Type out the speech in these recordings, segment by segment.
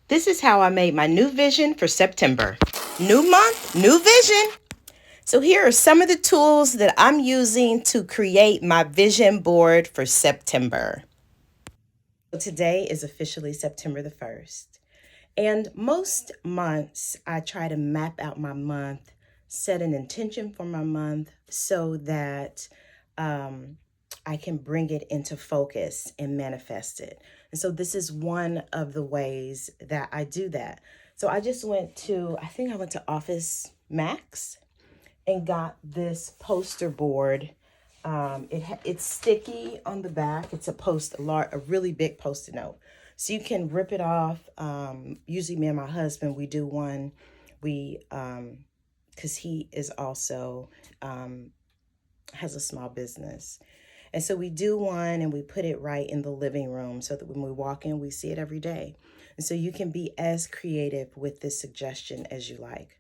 This is how I made my new vision for September. New month, new vision. So here are some of the tools that I'm using to create my vision board for September. Today is officially September the 1st. And most months, I try to map out my month, set an intention for my month so that I can bring it into focus and manifest it. And so this is one of the ways that I do that. So I just I went to Office Max and got this poster board. It's sticky on the back. It's a really big post-it note. So you can rip it off. Usually me and my husband, we do one. Because he is also, has a small business. And so we do one and we put it right in the living room so that when we walk in, we see it every day. And so you can be as creative with this suggestion as you like.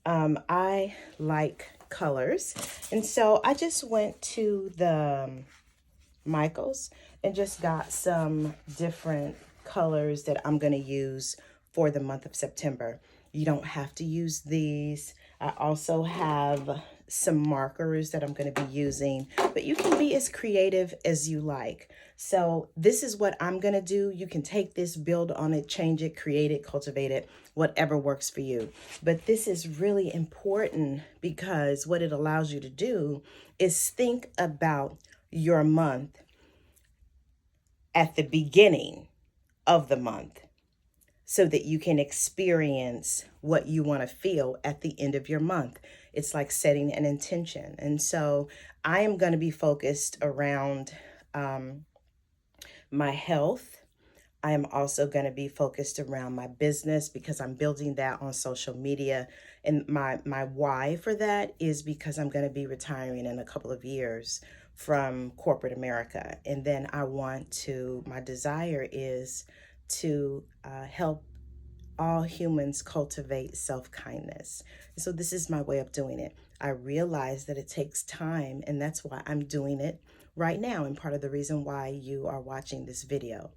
I like colors. And so I just went to the Michaels and just got some different colors that I'm going to use for the month of September. You don't have to use these. I also have some markers that I'm going to be using, but you can be as creative as you like. So this is what I'm going to do. You can take this, build on it, change it, create it, cultivate it, whatever works for you. But this is really important because what it allows you to do is think about your month at the beginning of the month so that you can experience what you want to feel at the end of your month. It's like setting an intention. And so I am going to be focused around my health. I am also going to be focused around my business because I'm building that on social media. And my why for that is because I'm going to be retiring in a couple of years from corporate America. And then my desire is to help all humans cultivate self-kindness. So this is my way of doing it. I realize that it takes time, and that's why I'm doing it right now, and part of the reason why you are watching this video.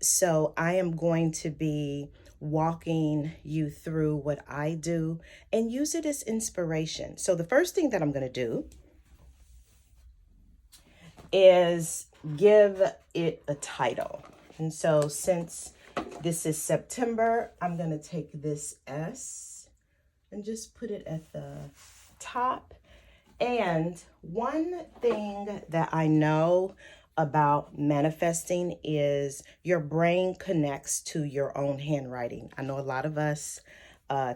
So I am going to be walking you through what I do and use it as inspiration. So the first thing that I'm going to do is give it a title. And so since this is September, I'm going to take this S and just put it at the top. And one thing that I know about manifesting is your brain connects to your own handwriting. I know a lot of us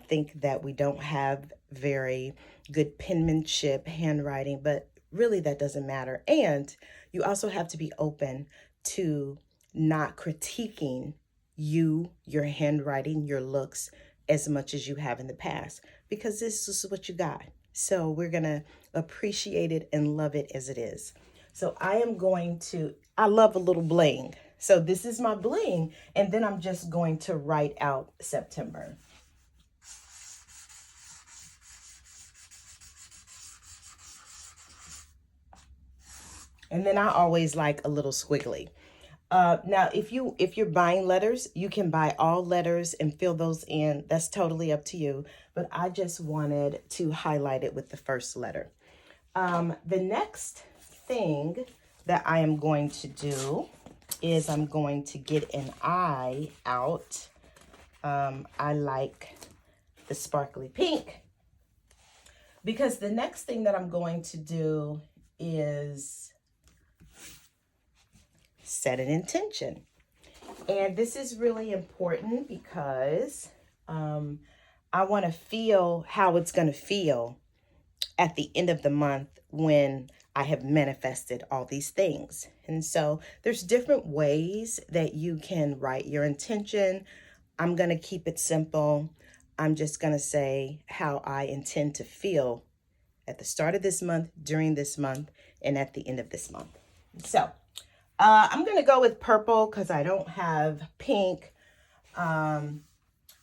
think that we don't have very good penmanship handwriting, but really that doesn't matter. And you also have to be open to not critiquing your handwriting, your looks as much as you have in the past, because this is what you got. So we're going to appreciate it and love it as it is. So I love a little bling. So this is my bling. And then I'm just going to write out September. And then I always like a little squiggly. Now, if you're buying letters, you can buy all letters and fill those in. That's totally up to you. But I just wanted to highlight it with the first letter. The next thing that I am going to do is I'm going to get an eye out. I like the sparkly pink because the next thing that I'm going to do is set an intention. And this is really important because I want to feel how it's going to feel at the end of the month when I have manifested all these things. And so there's different ways that you can write your intention. I'm going to keep it simple. I'm just going to say how I intend to feel at the start of this month, during this month, and at the end of this month. So I'm going to go with purple because I don't have pink.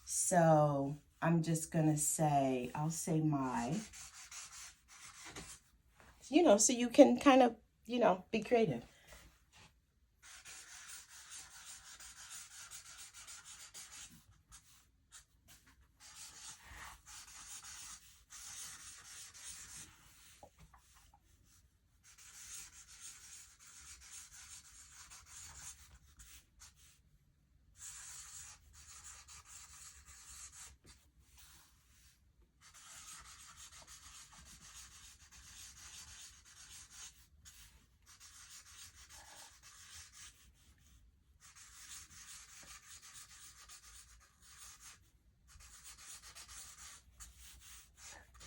So I'm just going to say, I'll say so you can kind of, be creative.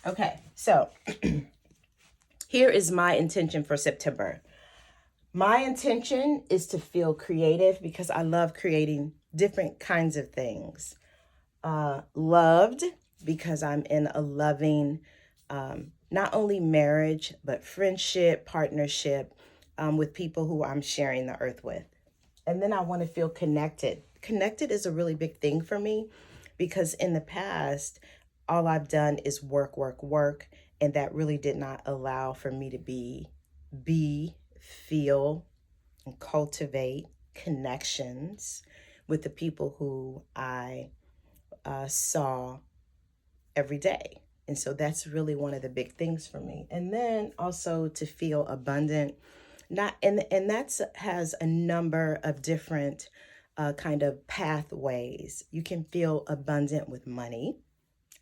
Okay, so here is my intention for September. My intention is to feel creative because I love creating different kinds of things. Loved because I'm in a loving, not only marriage, but friendship, partnership with people who I'm sharing the earth with. And then I want to feel connected. Connected is a really big thing for me because in the past, all I've done is work, work, work. And that really did not allow for me to feel, and cultivate connections with the people who I saw every day. And so that's really one of the big things for me. And then also to feel abundant, not and that's has a number of different kind of pathways. You can feel abundant with money.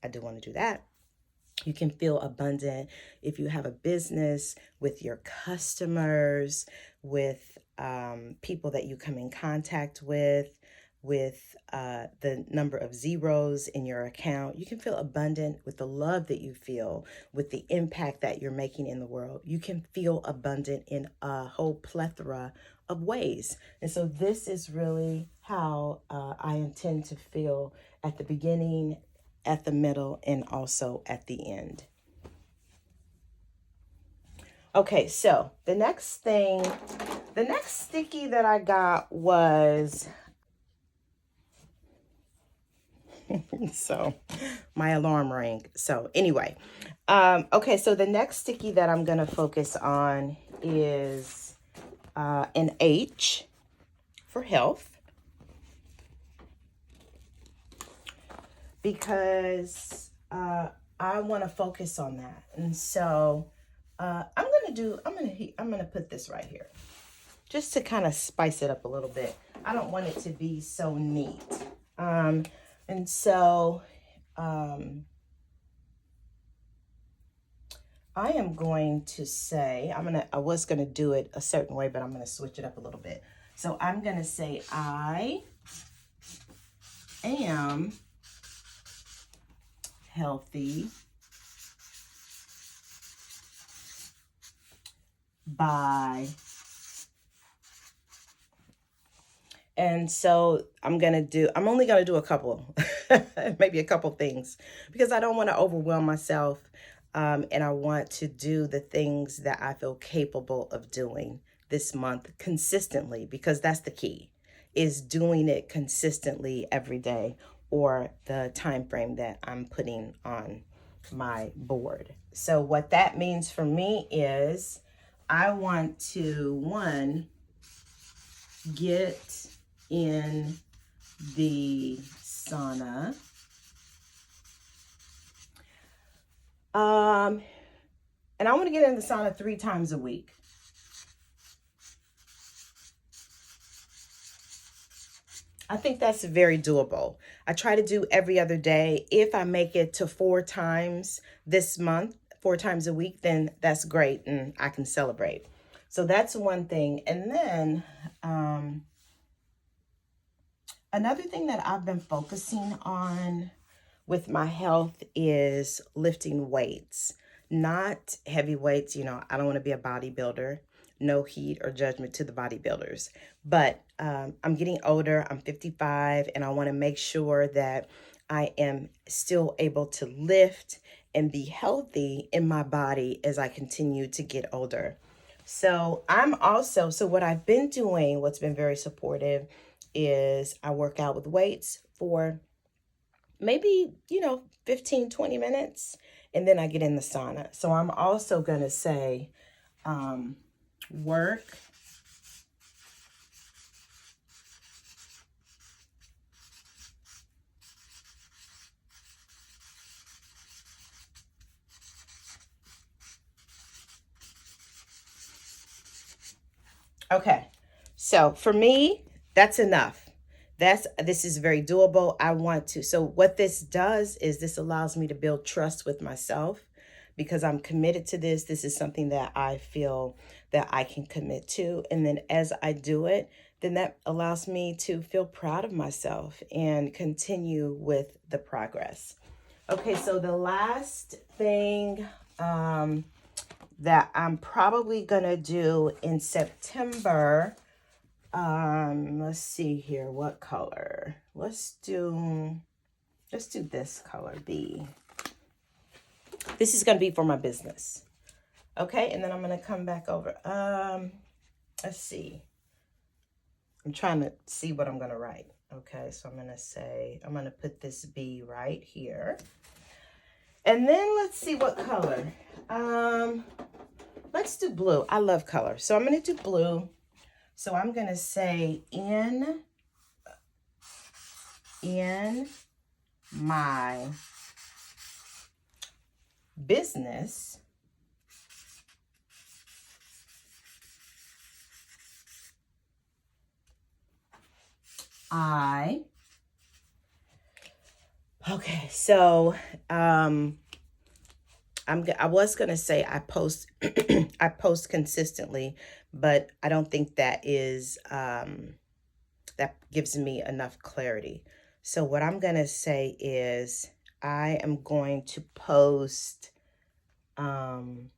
I do want to do that. You can feel abundant if you have a business with your customers, with people that you come in contact with the number of zeros in your account. You can feel abundant with the love that you feel, with the impact that you're making in the world. You can feel abundant in a whole plethora of ways. And so this is really how I intend to feel at the beginning, at the middle, and also at the end. Okay, so the next sticky that I got was, so my alarm rang. So anyway, okay, so the next sticky that I'm going to focus on is an H for health. Because I want to focus on that. And so I'm gonna put this right here just to kind of spice it up a little bit. I don't want it to be so neat. And so I am going to say, I was gonna do it a certain way, but I'm gonna switch it up a little bit. So I'm gonna say I am healthy by, and so I'm only gonna do a couple, maybe a couple things, because I don't want to overwhelm myself, and I want to do the things that I feel capable of doing this month consistently, because that's the key, is doing it consistently every day, or the time frame that I'm putting on my board. So what that means for me is I want to, one, get in the sauna. And I want to get in the sauna 3 times a week. I think that's very doable. I try to do every other day. If I make it to 4 times this month, 4 times a week, then that's great and I can celebrate. So that's one thing. And then another thing that I've been focusing on with my health is lifting weights, not heavy weights. You know, I don't want to be a bodybuilder. No heat or judgment to the bodybuilders, but I'm getting older. I'm 55, and I want to make sure that I am still able to lift and be healthy in my body as I continue to get older. So so what I've been doing, what's been very supportive, is I work out with weights for maybe, 15, 20 minutes, and then I get in the sauna. So I'm also going to say work Okay. So for me, that's enough. This is very doable. I want to. So what this does is this allows me to build trust with myself because I'm committed to this. This is something that I feel that I can commit to. And then as I do it, then that allows me to feel proud of myself and continue with the progress. Okay, so the last thing that I'm probably gonna do in September, let's see here, what color? Let's do this color, B. This is gonna be for my business. Okay, and then I'm gonna come back over. Let's see. I'm trying to see what I'm gonna write. Okay, so I'm gonna put this B right here. And then let's see what color. Let's do blue. I love color. So I'm gonna do blue. So I'm gonna say in my business, okay, so I was gonna say I post I post consistently, but I don't think that is that gives me enough clarity. So what I'm gonna say is I am going to post well,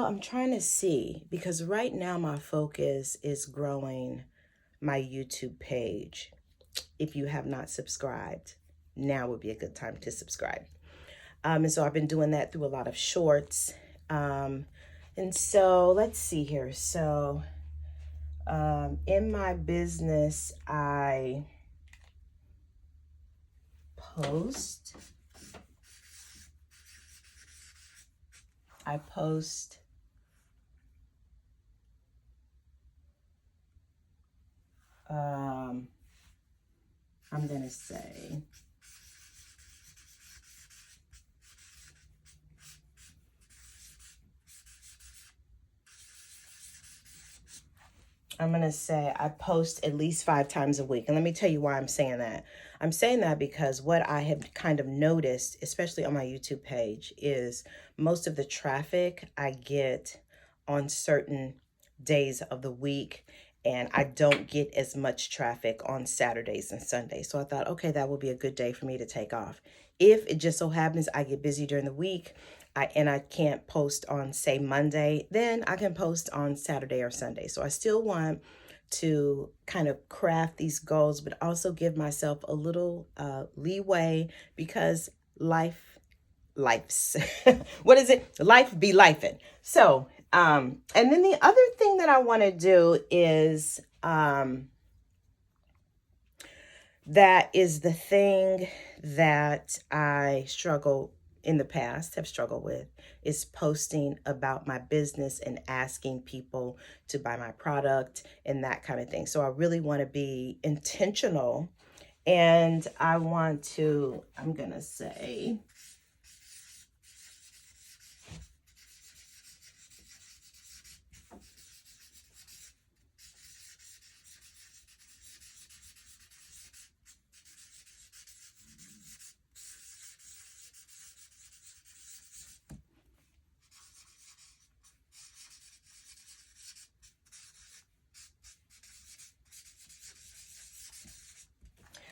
I'm trying to see, because right now my focus is growing my YouTube page. If you have not subscribed, now would be a good time to subscribe. And so I've been doing that through a lot of shorts. And so let's see here. So in my business, I post I'm gonna say I post at least 5 times a week. And let me tell you why I'm saying that. I'm saying that because what I have kind of noticed, especially on my YouTube page, is most of the traffic I get on certain days of the week, and I don't get as much traffic on Saturdays and Sundays. So I thought, okay, that would be a good day for me to take off. If it just so happens I get busy during the week, and I can't post on, say, Monday, then I can post on Saturday or Sunday. So I still want to kind of craft these goals, but also give myself a little leeway, because life's what is it? Life be lifing. So, and then the other thing that I want to do is that is the thing that I have struggled with, is posting about my business and asking people to buy my product and that kind of thing. So I really want to be intentional, and I'm gonna say,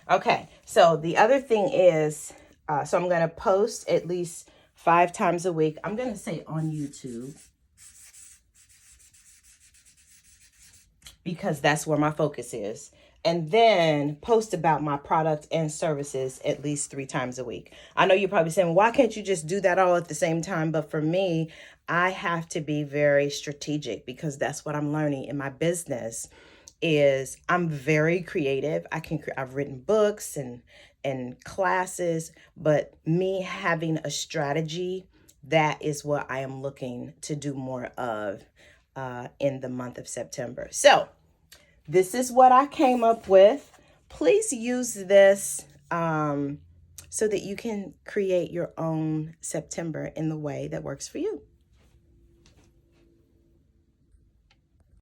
okay, so the other thing is, so I'm going to post at least 5 times a week. I'm going to say on YouTube, because that's where my focus is. And then post about my product and services at least 3 times a week. I know you're probably saying, why can't you just do that all at the same time? But for me, I have to be very strategic, because that's what I'm learning in my business. Is I'm very creative. I've written books and classes, but me having a strategy, that is what I am looking to do more of in the month of September. So this is what I came up with. Please use this so that you can create your own September in the way that works for you.